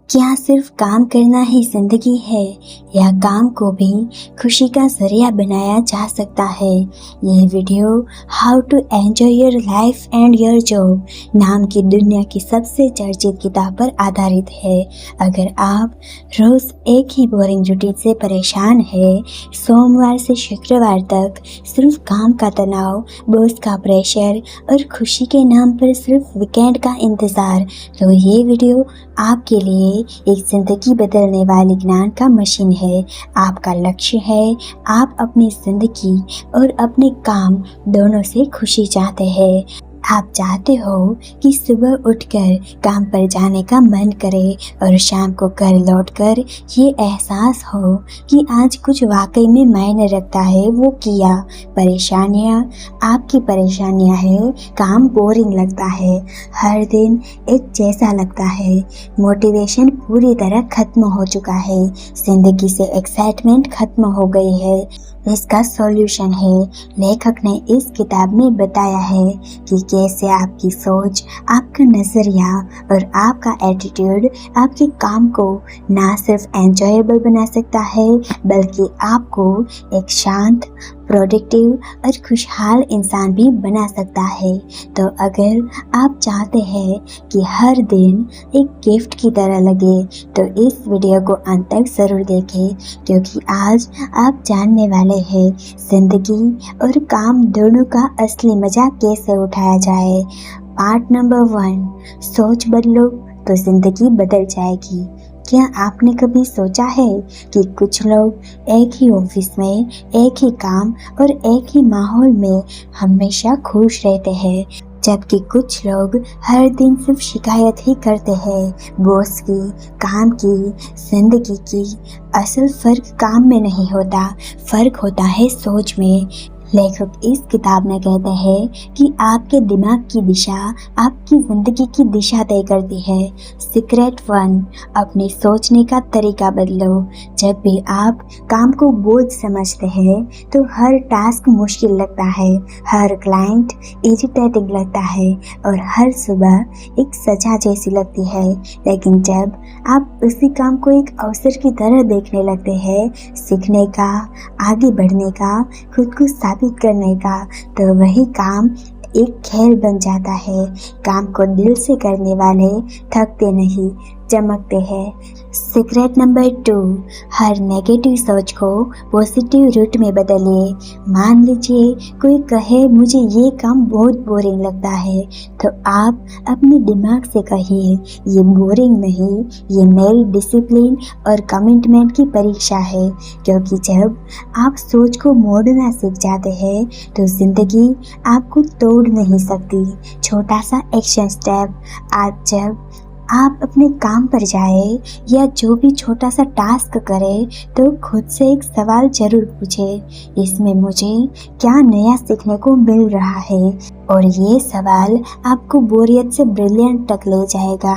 क्या सिर्फ काम करना ही जिंदगी है या काम को भी खुशी का जरिया बनाया जा सकता है। ये video how to enjoy your life and your job नाम की दुनिया की सबसे चर्चित किताब पर आधारित है। अगर आप रोज एक ही बोरिंग रूटीन से परेशान है, सोमवार से शुक्रवार तक सिर्फ काम का तनाव, बॉस का प्रेशर और खुशी के नाम पर सिर्फ वीकेंड का इंतज़ार, तो ये वीडियो आपके लिए एक जिंदगी बदलने वाली ज्ञान का मशीन है। आपका लक्ष्य है आप अपनी जिंदगी और अपने काम दोनों से खुशी चाहते हैं। आप चाहते हो कि सुबह उठकर काम पर जाने का मन करे और शाम को घर लौटकर ये एहसास हो कि आज कुछ वाकई में मायने रखता है वो किया। परेशानियाँ आपकी परेशानियाँ हैं, काम बोरिंग लगता है, हर दिन एक जैसा लगता है, मोटिवेशन पूरी तरह खत्म हो चुका है, जिंदगी से एक्साइटमेंट खत्म हो गई है। इसका सॉल्यूशन है, लेखक ने इस किताब में बताया है कि कैसे आपकी सोच, आपका नज़रिया और आपका एटीट्यूड आपके काम को ना सिर्फ एंजॉयबल बना सकता है बल्कि आपको एक शांत, प्रोडक्टिव और खुशहाल इंसान भी बना सकता है। तो अगर आप चाहते हैं कि हर दिन एक गिफ्ट की तरह लगे तो इस वीडियो को अंत तक ज़रूर देखें, क्योंकि आज आप जानने वाले हैं ज़िंदगी और काम दोनों का असली मज़ा कैसे उठाया जाए। पार्ट नंबर 1, सोच बदलो तो ज़िंदगी बदल जाएगी। क्या आपने कभी सोचा है कि कुछ लोग एक ही ऑफिस में, एक ही काम और एक ही माहौल में हमेशा खुश रहते हैं, जबकि कुछ लोग हर दिन सिर्फ शिकायत ही करते हैं बॉस की, काम की, जिंदगी की। असल फर्क काम में नहीं होता, फर्क होता है सोच में। लेखक इस किताब में कहते हैं कि आपके दिमाग की दिशा आपकी ज़िंदगी की दिशा तय करती है। सीक्रेट 1, अपनी सोचने का तरीका बदलो। जब भी आप काम को बोझ समझते हैं तो हर टास्क मुश्किल लगता है, हर क्लाइंट इरिटेटिंग लगता है और हर सुबह एक सजा जैसी लगती है। लेकिन जब आप उसी काम को एक अवसर की तरह देखने लगते हैं, सीखने का, आगे बढ़ने का, खुद को साबित करने का, तो वही काम एक खेल बन जाता है। काम को दिल से करने वाले थकते नहीं, चमकते हैं। सीक्रेट नंबर 2, हर नेगेटिव सोच को पॉजिटिव रूट में बदलिए। मान लीजिए कोई कहे मुझे ये काम बहुत बोरिंग लगता है, तो आप अपने दिमाग से कहिए ये बोरिंग नहीं, ये मेरी डिसिप्लिन और कमिटमेंट की परीक्षा है। क्योंकि जब आप सोच को मोड़ना सीख जाते हैं तो जिंदगी आपको तोड़ नहीं सकती। छोटा सा एक्शन स्टेप, आज जब आप अपने काम पर जाए या जो भी छोटा सा टास्क करें तो खुद से एक सवाल जरूर पूछें, इसमें मुझे क्या नया सीखने को मिल रहा है, और ये सवाल आपको बोरियत से ब्रिलियंट तक ले जाएगा।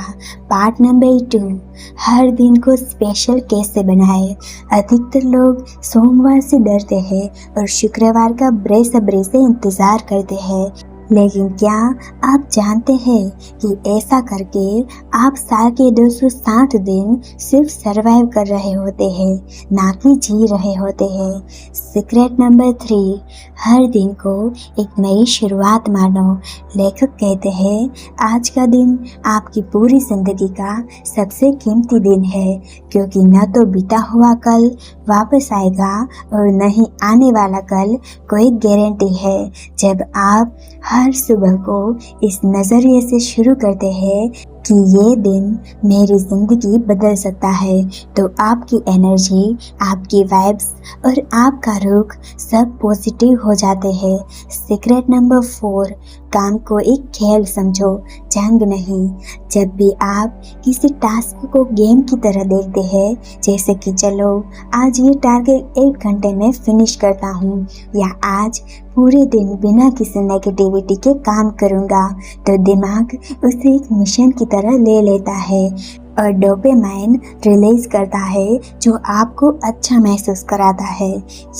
पार्ट नंबर 2, हर दिन को स्पेशल कैसे बनाएं। अधिकतर लोग सोमवार से डरते हैं और शुक्रवार का बेसब्री से इंतज़ार करते हैं, लेकिन क्या आप जानते हैं कि ऐसा करके आप साल के 260 दिन सिर्फ सरवाइव कर रहे होते हैं, ना कि जी रहे होते हैं। सीक्रेट नंबर 3, हर दिन को एक नई शुरुआत मानो। लेखक कहते हैं आज का दिन आपकी पूरी जिंदगी का सबसे कीमती दिन है, क्योंकि न तो बीता हुआ कल वापस आएगा और न ही आने वाला कल कोई गारंटी है। जब आप हर सुबह को इस नज़रिए से शुरू करते हैं कि ये दिन मेरी ज़िंदगी बदल सकता है, तो आपकी एनर्जी, आपकी वाइब्स और आपका रुख सब पॉजिटिव हो जाते हैं। सीक्रेट नंबर 4, काम को एक खेल समझो, जंग नहीं। जब भी आप किसी टास्क को गेम की तरह देखते हैं, जैसे कि चलो आज ये टारगेट 1 घंटे में फिनिश करता हूँ या आज पूरे दिन बिना किसी नेगेटिविटी के काम करूँगा, तो दिमाग उसे एक मिशन की तरह ले लेता है और डोपामाइन रिलीज करता है जो आपको अच्छा महसूस कराता है।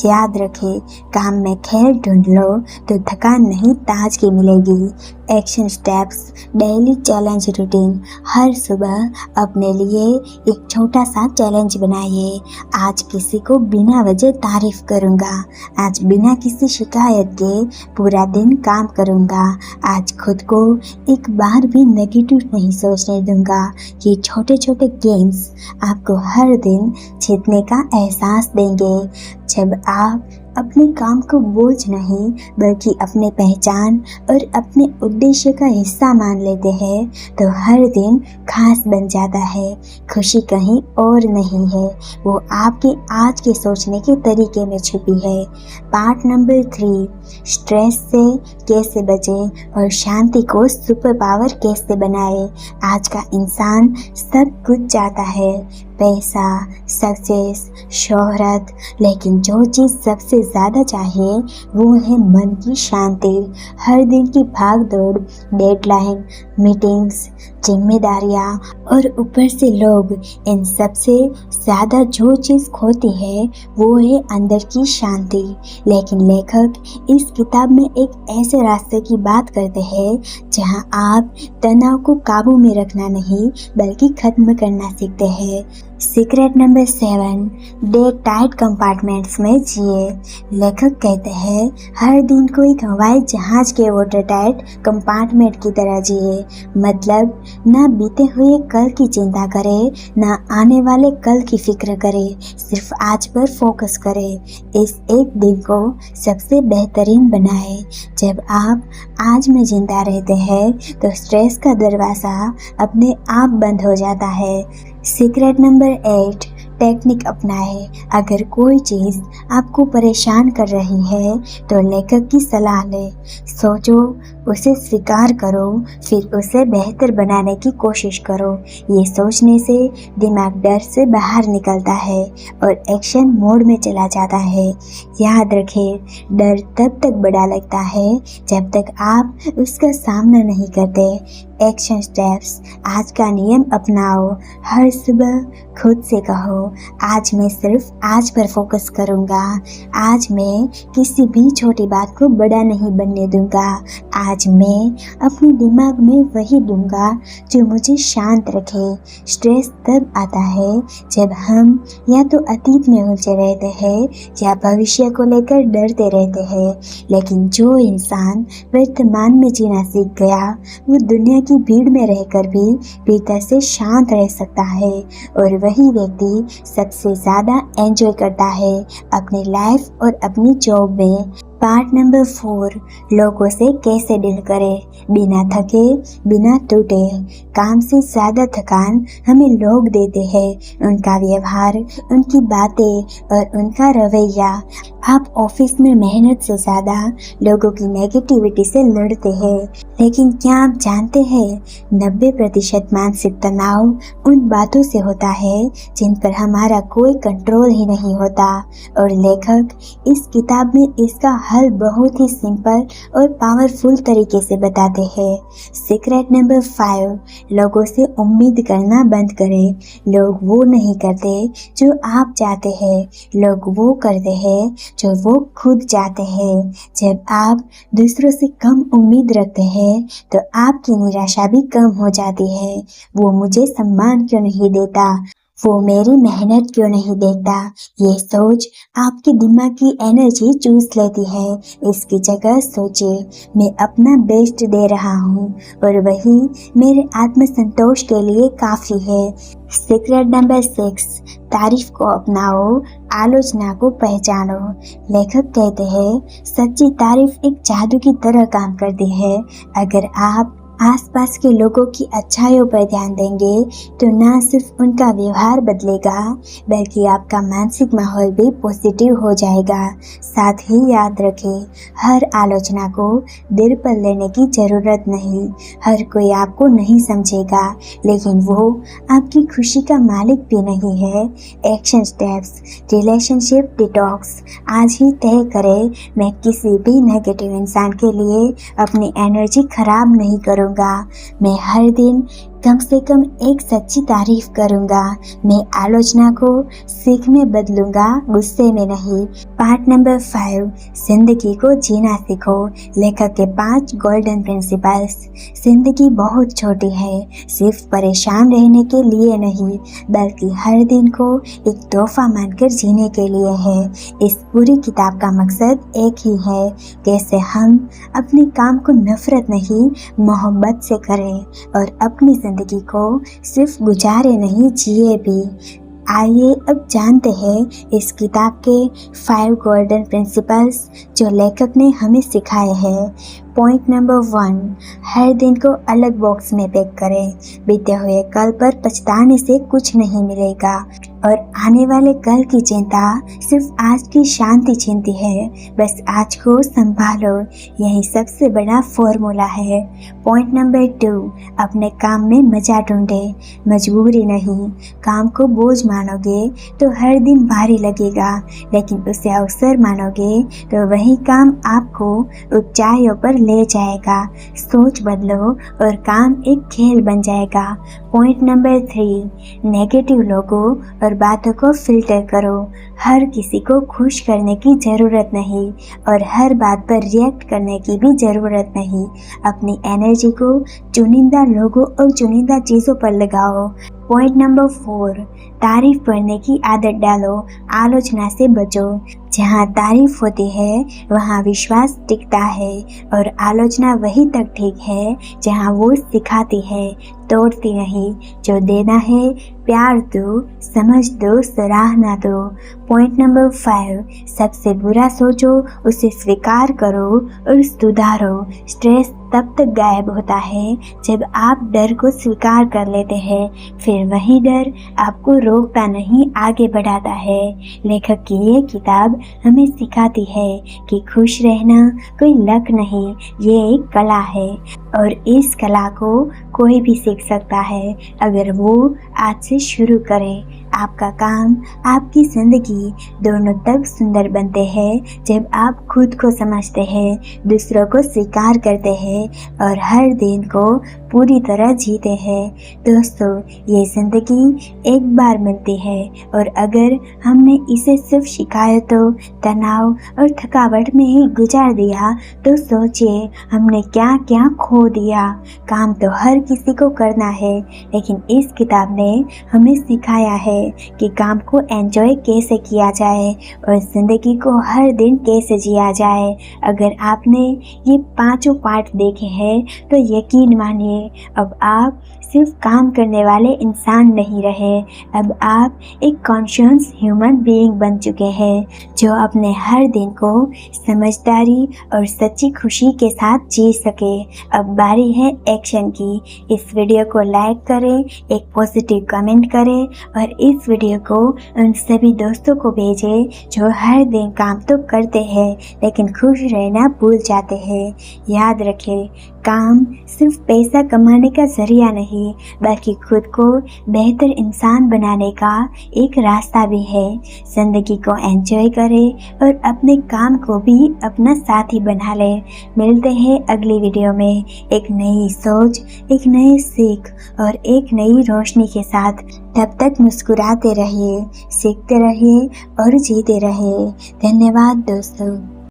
याद रखें, काम में खेल ढूंढ लो तो थकान नहीं ताजगी मिलेगी। Action steps, daily challenge routine. हर सुबह अपने लिए एक छोटा सा चैलेंज बनाइए। आज किसी को बिना वजह तारीफ करूँगा, आज बिना किसी शिकायत के पूरा दिन काम करूँगा, आज खुद को एक बार भी नेगेटिव नहीं सोचने दूँगा। ये छोटे छोटे गेम्स आपको हर दिन जीतने का एहसास देंगे। जब आप अपने काम को बोझ नहीं बल्कि अपने पहचान और अपने उद्देश्य का हिस्सा मान लेते हैं तो हर दिन खास बन जाता है। खुशी कहीं और नहीं है, वो आपके आज के सोचने के तरीके में छुपी है। पार्ट नंबर 3, स्ट्रेस से कैसे बचें और शांति को सुपर पावर कैसे बनाए। आज का इंसान सब कुछ चाहता है, पैसा, सक्सेस, शोहरत, लेकिन जो चीज़ सबसे ज़्यादा चाहिए वो है मन की शांति। हर दिन की भाग दौड़, डेडलाइन, मीटिंग्स, जिम्मेदारियाँ और ऊपर से लोग, इन सबसे ज़्यादा जो चीज़ खोती है वो है अंदर की शांति। लेकिन लेखक इस किताब में एक ऐसे रास्ते की बात करते हैं जहां आप तनाव को काबू में रखना नहीं बल्कि खत्म करना सीखते हैं। Secret number 7, day tight compartments में जिए। लेखक कहते हैं हर दिन को एक हवाई जहाज के वाटर टाइट कंपार्टमेंट की तरह जिए। मतलब ना बीते हुए कल की चिंता करे, ना आने वाले कल की फिक्र करे, सिर्फ आज पर फोकस करे। इस एक दिन को सबसे बेहतरीन बनाए। जब आप आज में जिंदा रहते हैं तो स्ट्रेस का दरवाज़ा अपने आप बंद हो जाता है। सीक्रेट नंबर 8, टेक्निक अपनाए। अगर कोई चीज़ आपको परेशान कर रही है तो लेखक की सलाह ले। सोचो, उसे स्वीकार करो, फिर उसे बेहतर बनाने की कोशिश करो। ये सोचने से दिमाग डर से बाहर निकलता है और एक्शन मोड में चला जाता है। याद रखें, डर तब तक बड़ा लगता है जब तक आप उसका सामना नहीं करते। एक्शन स्टेप्स, आज का नियम अपनाओ। हर सुबह खुद से कहो, आज मैं सिर्फ आज पर फोकस करूँगा। आज मैं किसी भी छोटी बात को बड़ा नहीं बनने दूँगा। आज मैं अपने दिमाग में वही दूँगा जो मुझे शांत रखे। स्ट्रेस तब आता है जब हम या तो अतीत में उलझे रहते हैं या भविष्य को लेकर डरते रहते हैं। लेकिन जो इंसान वर्तमान में जीना सीख गया वो दुनिया की भीड़ में रहकर भी भीतर से शांत रह सकता है। और वही व्यक्ति सबसे ज़्यादा एंजॉय करता है अपनी लाइफ और अपनी जॉब में। पार्ट नंबर 4, लोगों से कैसे डील करें बिना थके, बिना टूटे। काम से ज़्यादा थकान हमें लोग देते हैं, उनका व्यवहार, उनकी बातें और उनका रवैया। आप ऑफिस में मेहनत से ज़्यादा लोगों की नेगेटिविटी से लड़ते हैं, लेकिन क्या आप जानते हैं 90% मानसिक तनाव उन बातों से होता है जिन पर हमारा कोई कंट्रोल ही नहीं होता। और लेखक इस किताब में इसका हल बहुत ही सिंपल और पावरफुल तरीके से बताते हैं। सीक्रेट नंबर 5, लोगों से उम्मीद करना बंद करें। लोग वो नहीं करते जो आप चाहते हैं, लोग वो करते हैं जो वो खुद चाहते हैं। जब आप दूसरों से कम उम्मीद रखते हैं तो आपकी निराशा भी कम हो जाती है। वो मुझे सम्मान क्यों नहीं देता, वो मेरी मेहनत क्यों नहीं देखता, ये सोच आपके दिमाग की एनर्जी चूस लेती है। इसकी जगह सोचिए, मैं अपना बेस्ट दे रहा हूँ और वही मेरे आत्मसंतोष के लिए काफ़ी है। सीक्रेट नंबर 6, तारीफ को अपनाओ, आलोचना को पहचानो। लेखक कहते हैं सच्ची तारीफ एक जादू की तरह काम करती है। अगर आप आसपास के लोगों की अच्छाइयों पर ध्यान देंगे तो ना सिर्फ उनका व्यवहार बदलेगा बल्कि आपका मानसिक माहौल भी पॉजिटिव हो जाएगा। साथ ही याद रखें, हर आलोचना को दिल पर लेने की ज़रूरत नहीं। हर कोई आपको नहीं समझेगा, लेकिन वो आपकी खुशी का मालिक भी नहीं है। Action steps, relationship detox. आज ही तय करें, मैं किसी भी नेगेटिव इंसान के लिए अपनी एनर्जी खराब नहीं करूँगा। मैं हर दिन कम से कम एक सच्ची तारीफ करूंगा। मैं आलोचना को सीख में बदलूंगा, गुस्से में नहीं। पार्ट नंबर 5, जिंदगी को जीना सीखो। लेखक के 5 गोल्डन प्रिंसिपल्स। जिंदगी बहुत छोटी है, सिर्फ परेशान रहने के लिए नहीं, बल्कि हर दिन को एक तोहफा मानकर जीने के लिए है। इस पूरी किताब का मकसद एक ही है, कैसे हम अपने काम को नफरत नहीं, मोहब्बत से करें और अपनी जिंदगी को सिर्फ गुजारे नहीं, जिए भी। आइए अब जानते हैं इस किताब के 5 गोल्डन प्रिंसिपल्स जो लेखक ने हमें सिखाए हैं। पॉइंट नंबर 1, हर दिन को अलग बॉक्स में पैक करें। बीते हुए कल पर पछताने से कुछ नहीं मिलेगा और आने वाले कल की चिंता सिर्फ आज की शांति छीनती है। बस आज को संभालो, यही सबसे बड़ा फॉर्मूला है। पॉइंट नंबर 2, अपने काम में मजा ढूंढे, मजबूरी नहीं। काम को बोझ मानोगे तो हर दिन भारी लगेगा, लेकिन उसे अवसर मानोगे तो वही काम आपको ऊंचाइयों पर ले जाएगा। सोच बदलो और काम एक खेल बन जाएगा। पॉइंट नंबर 3, नेगेटिव लोगों और बातों को फिल्टर करो। हर किसी को खुश करने की ज़रूरत नहीं और हर बात पर रिएक्ट करने की भी ज़रूरत नहीं। अपनी एनर्जी को चुनिंदा लोगों और चुनिंदा चीज़ों पर लगाओ। पॉइंट नंबर 4, तारीफ पढ़ने की आदत डालो, आलोचना से बचो। जहाँ तारीफ होती है वहाँ विश्वास टिकता है और आलोचना वहीं तक ठीक है जहाँ वो सिखाती है, तोड़ती नहीं। जो देना है प्यार दो, समझ दो, सराहना दो। पॉइंट नंबर 5, सबसे बुरा सोचो, उसे स्वीकार करो और सुधारो। स्ट्रेस तब तक गायब होता है जब आप डर को स्वीकार कर लेते हैं, फिर वही डर आपको रोकता नहीं, आगे बढ़ाता है। लेखक की ये किताब हमें सिखाती है कि खुश रहना कोई लक नहीं, ये एक कला है और इस कला को कोई भी सीख सकता है अगर वो आज से शुरू करे। आपका काम, आपकी जिंदगी दोनों तब सुंदर बनते हैं जब आप खुद को समझते हैं, दूसरों को स्वीकार करते हैं और हर दिन को पूरी तरह जीते हैं। दोस्तों, ये जिंदगी एक बार मिलती है और अगर हमने इसे सिर्फ शिकायतों, तनाव और थकावट में ही गुजार दिया तो सोचिए हमने क्या क्या खो दिया। काम तो हर किसी को करना है, लेकिन इस किताब ने हमें सिखाया है कि काम को एंजॉय कैसे किया जाए और ज़िंदगी को हर दिन कैसे जिया जाए। अगर आपने ये 5 पार्ट देखे हैं तो यकीन मानिए अब आप सिर्फ काम करने वाले इंसान नहीं रहे, अब आप एक कॉन्शियस ह्यूमन बीइंग बन चुके हैं जो अपने हर दिन को समझदारी और सच्ची खुशी के साथ जी सके। अब बारी है एक्शन की। इस वीडियो को लाइक करें, एक पॉजिटिव कमेंट करें और इस वीडियो को उन सभी दोस्तों को भेजें जो हर दिन काम तो करते हैं लेकिन खुश रहना भूल जाते हैं। याद रखें, काम सिर्फ पैसा कमाने का जरिया नहीं, बल्कि खुद को बेहतर इंसान बनाने का एक रास्ता भी है। जिंदगी को एंजॉय करें और अपने काम को भी अपना साथी बना लें। मिलते हैं अगली वीडियो में एक नई सोच, एक नई सीख और एक नई रोशनी के साथ। तब तक मुस्कुराते रहिए, सीखते रहिए और जीते रहिए। धन्यवाद दोस्तों।